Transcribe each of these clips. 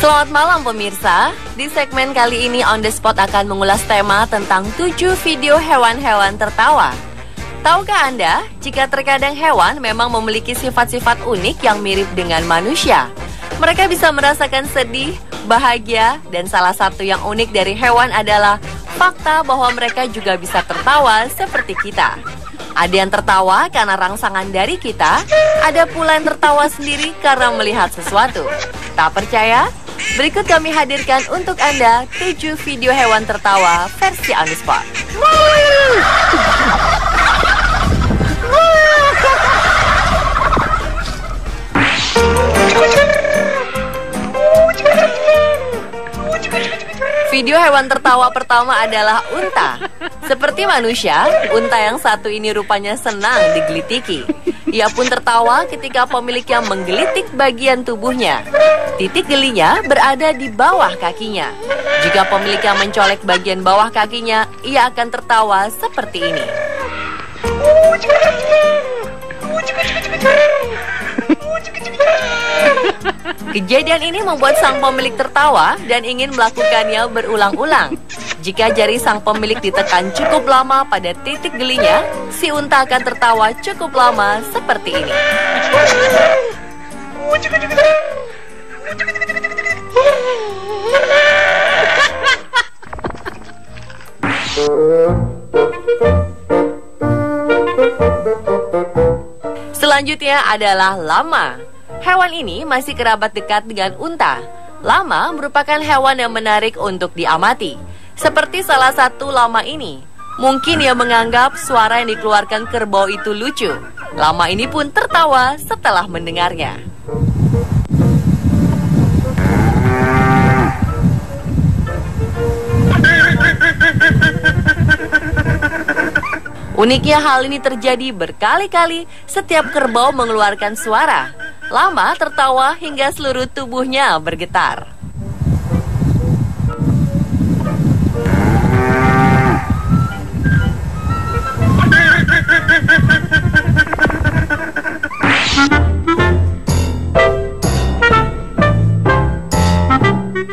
Selamat malam pemirsa. Di segmen kali ini On The Spot akan mengulas tema tentang 7 video hewan-hewan tertawa. Tahukah Anda, jika terkadang hewan memang memiliki sifat-sifat unik yang mirip dengan manusia. Mereka bisa merasakan sedih, bahagia, dan salah satu yang unik dari hewan adalah fakta bahwa mereka juga bisa tertawa seperti kita. Ada yang tertawa karena rangsangan dari kita, ada pula yang tertawa sendiri karena melihat sesuatu. Tak percaya? Berikut kami hadirkan untuk Anda 7 video hewan tertawa versi On The Spot. Video hewan tertawa pertama adalah unta. Seperti manusia, unta yang satu ini rupanya senang digelitiki. Ia pun tertawa ketika pemiliknya menggelitik bagian tubuhnya. Titik gelinya berada di bawah kakinya. Jika pemiliknya mencolek bagian bawah kakinya, ia akan tertawa seperti ini. Kejadian ini membuat sang pemilik tertawa dan ingin melakukannya berulang-ulang. Jika jari sang pemilik ditekan cukup lama pada titik gelinya, si unta akan tertawa cukup lama seperti ini. Selanjutnya adalah lama. Hewan ini masih kerabat dekat dengan unta. Lama merupakan hewan yang menarik untuk diamati. Seperti salah satu lama ini. Mungkin ia menganggap suara yang dikeluarkan kerbau itu lucu. Lama ini pun tertawa setelah mendengarnya. Uniknya hal ini terjadi berkali-kali setiap kerbau mengeluarkan suara. Lama tertawa hingga seluruh tubuhnya bergetar.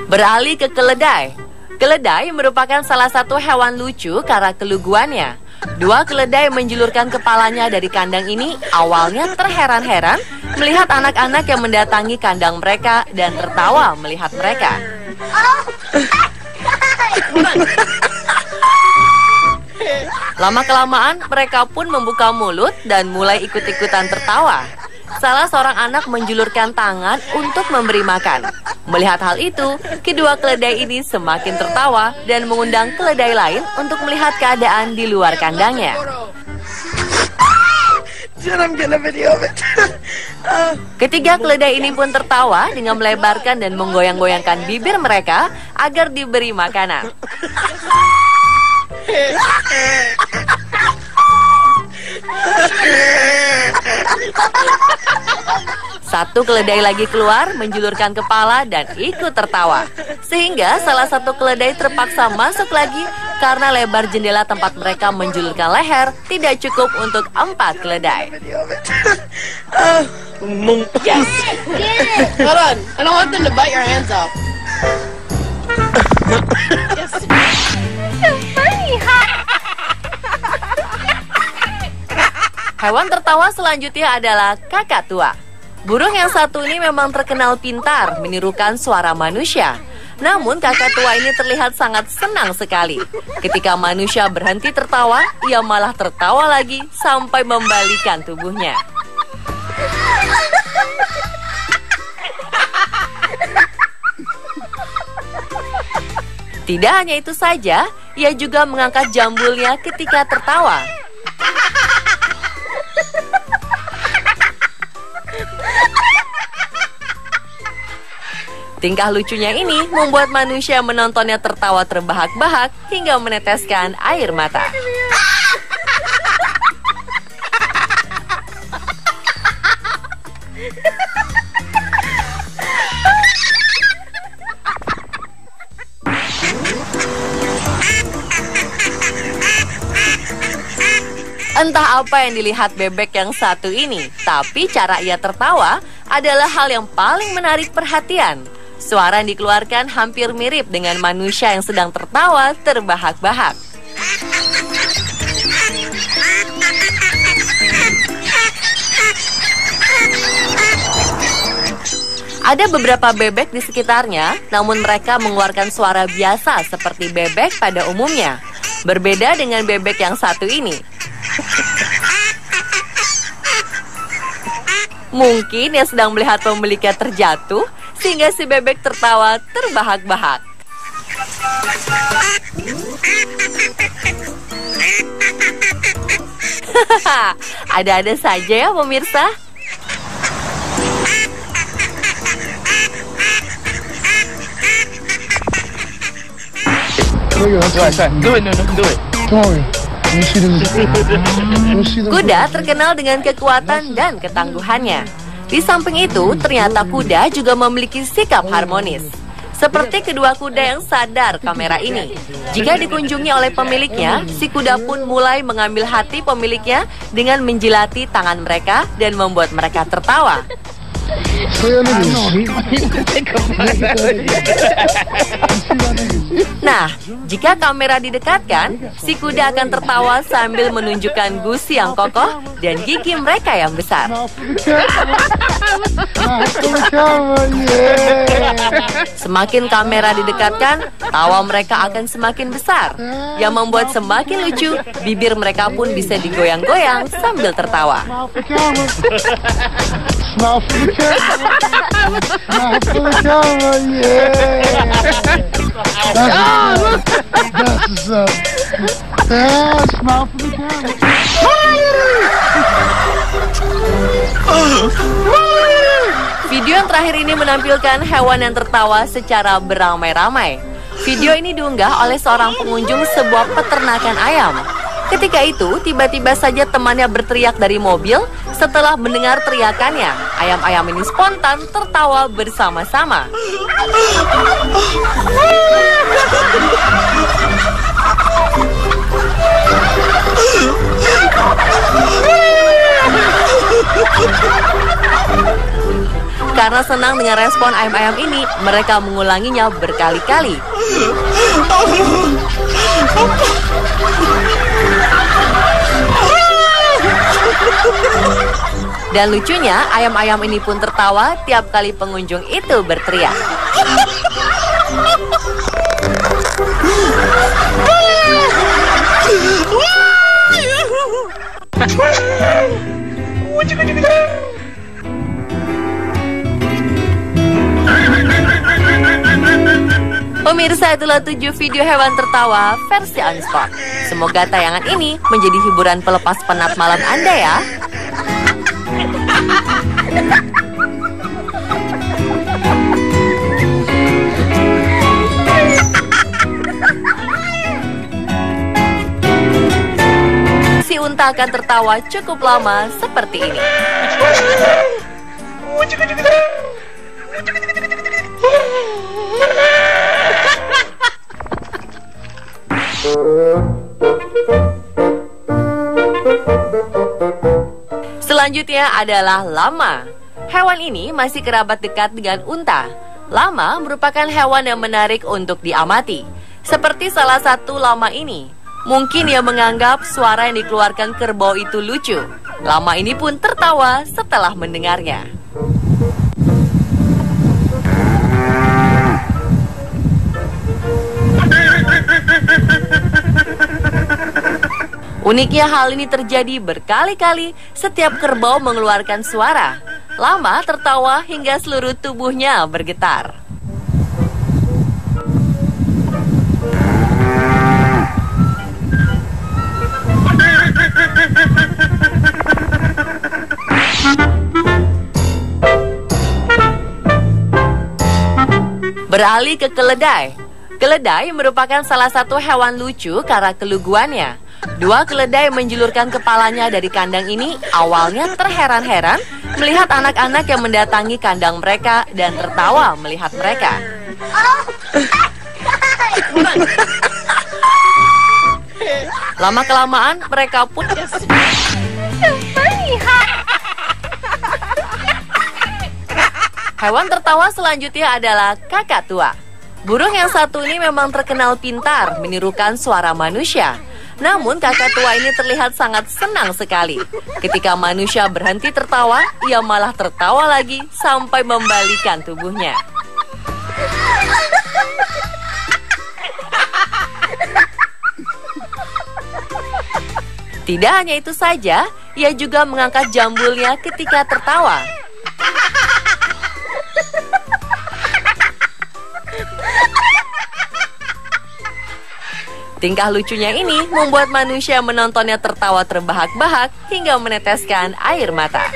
Beralih ke keledai. Keledai merupakan salah satu hewan lucu karena keluguannya. Dua keledai menjulurkan kepalanya dari kandang ini awalnya terheran-heran melihat anak-anak yang mendatangi kandang mereka dan tertawa melihat mereka. Lama-kelamaan mereka pun membuka mulut dan mulai ikut-ikutan tertawa. Salah seorang anak menjulurkan tangan untuk memberi makan. Melihat hal itu, kedua keledai ini semakin tertawa dan mengundang keledai lain untuk melihat keadaan di luar kandangnya. Ketiga keledai ini pun tertawa dengan melebarkan dan menggoyang-goyangkan bibir mereka agar diberi makanan. Satu keledai lagi keluar, menjulurkan kepala dan ikut tertawa. Sehingga salah satu keledai terpaksa masuk lagi karena lebar jendela tempat mereka menjulurkan leher tidak cukup untuk 4 keledai. Yes! Hold on, I don't want them to bite your hands off. Yes. So funny, Hewan tertawa selanjutnya adalah kakak tua. Burung yang satu ini memang terkenal pintar menirukan suara manusia. Namun kakak tua ini terlihat sangat senang sekali. Ketika manusia berhenti tertawa, ia malah tertawa lagi sampai membalikan tubuhnya. Tidak hanya itu saja, ia juga mengangkat jambulnya ketika tertawa. Tingkah lucunya ini membuat manusia menontonnya tertawa terbahak-bahak hingga meneteskan air mata. Entah apa yang dilihat bebek yang satu ini, tapi cara ia tertawa adalah hal yang paling menarik perhatian. Suara yang dikeluarkan hampir mirip dengan manusia yang sedang tertawa terbahak-bahak. Ada beberapa bebek di sekitarnya, namun mereka mengeluarkan suara biasa seperti bebek pada umumnya. Berbeda dengan bebek yang satu ini. Mungkin ia sedang melihat pemiliknya terjatuh, sehingga si bebek tertawa terbahak-bahak. Ada-ada saja ya pemirsa. Kuda terkenal dengan kekuatan dan ketangguhannya. Di samping itu, ternyata kuda juga memiliki sikap harmonis. Seperti kedua kuda yang sadar kamera ini. Jika dikunjungi oleh pemiliknya, si kuda pun mulai mengambil hati pemiliknya dengan menjilati tangan mereka dan membuat mereka tertawa. Nah, jika kamera didekatkan, si kuda akan tertawa sambil menunjukkan gusi yang kokoh dan gigi mereka yang besar. Semakin kamera didekatkan, tawa mereka akan semakin besar. Yang membuat semakin lucu, bibir mereka pun bisa digoyang-goyang sambil tertawa. Smile for the camera. Smile for the camera, yeah. That's what's up. Yeah, smile for the camera. Video yang terakhir ini menampilkan hewan yang tertawa secara beramai-ramai. Video ini diunggah oleh seorang pengunjung sebuah peternakan ayam. Ketika itu, tiba-tiba saja temannya berteriak dari mobil. Setelah mendengar teriakannya, ayam-ayam ini spontan tertawa bersama-sama. Karena senang dengan respon ayam-ayam ini, mereka mengulanginya berkali-kali. Dan lucunya, ayam-ayam ini pun tertawa tiap kali pengunjung itu berteriak. Pemirsa, itulah 7 video hewan tertawa versi On Spot. Semoga tayangan ini menjadi hiburan pelepas penat malam Anda ya. Si unta akan tertawa cukup lama seperti ini. Selanjutnya adalah lama. Hewan ini masih kerabat dekat dengan unta. Lama merupakan hewan yang menarik untuk diamati. Seperti salah satu lama ini. Mungkin ia menganggap suara yang dikeluarkan kerbau itu lucu. Lama ini pun tertawa setelah mendengarnya. Uniknya hal ini terjadi berkali-kali setiap kerbau mengeluarkan suara. Lama tertawa hingga seluruh tubuhnya bergetar. Beralih ke keledai. Keledai merupakan salah satu hewan lucu karena keluguannya. Dua keledai menjulurkan kepalanya dari kandang ini awalnya terheran-heran melihat anak-anak yang mendatangi kandang mereka dan tertawa melihat mereka. Lama-kelamaan mereka pun Hewan tertawa selanjutnya adalah kakak tua. Burung yang satu ini memang terkenal pintar menirukan suara manusia. Namun kakak tua ini terlihat sangat senang sekali. Ketika manusia berhenti tertawa, ia malah tertawa lagi sampai membalikan tubuhnya. Tidak hanya itu saja, ia juga mengangkat jambulnya ketika tertawa. Tingkah lucunya ini membuat manusia menontonnya tertawa terbahak-bahak hingga meneteskan air mata.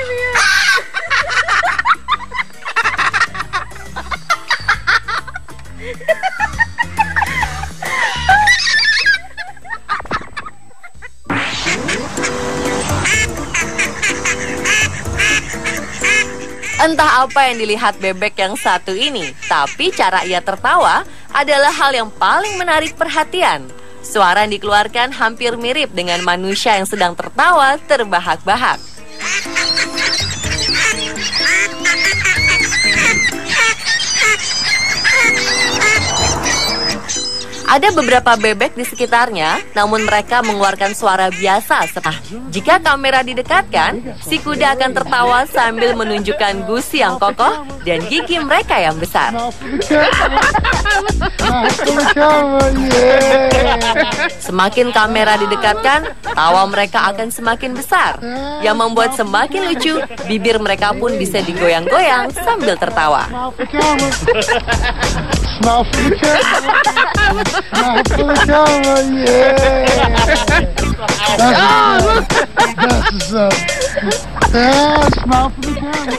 Entah apa yang dilihat bebek yang satu ini, tapi cara ia tertawa adalah hal yang paling menarik perhatian. Suara yang dikeluarkan hampir mirip dengan manusia yang sedang tertawa terbahak-bahak. Ada beberapa bebek di sekitarnya, namun mereka mengeluarkan suara biasa. Jika kamera didekatkan, si kuda akan tertawa sambil menunjukkan gusi yang kokoh dan gigi mereka yang besar. Semakin kamera didekatkan, tawa mereka akan semakin besar. Yang membuat semakin lucu, bibir mereka pun bisa digoyang-goyang sambil tertawa. Smile for the camera. Smile for the camera, yeah. That's what's up. Yeah, smile for the camera.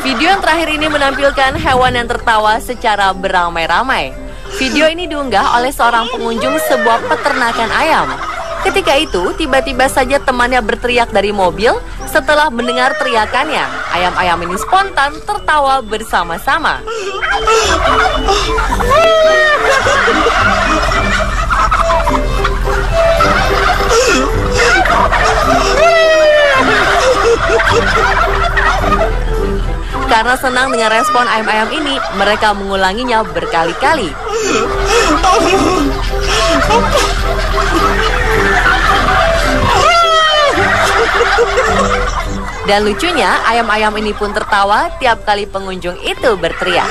Video yang terakhir ini menampilkan hewan yang tertawa secara beramai-ramai. Video ini diunggah oleh seorang pengunjung sebuah peternakan ayam. Ketika itu, tiba-tiba saja temannya berteriak dari mobil. Setelah mendengar teriakannya, ayam-ayam ini spontan tertawa bersama-sama. Karena senang dengan respon ayam-ayam ini, mereka mengulanginya berkali-kali. Dan lucunya, ayam-ayam ini pun tertawa tiap kali pengunjung itu berteriak.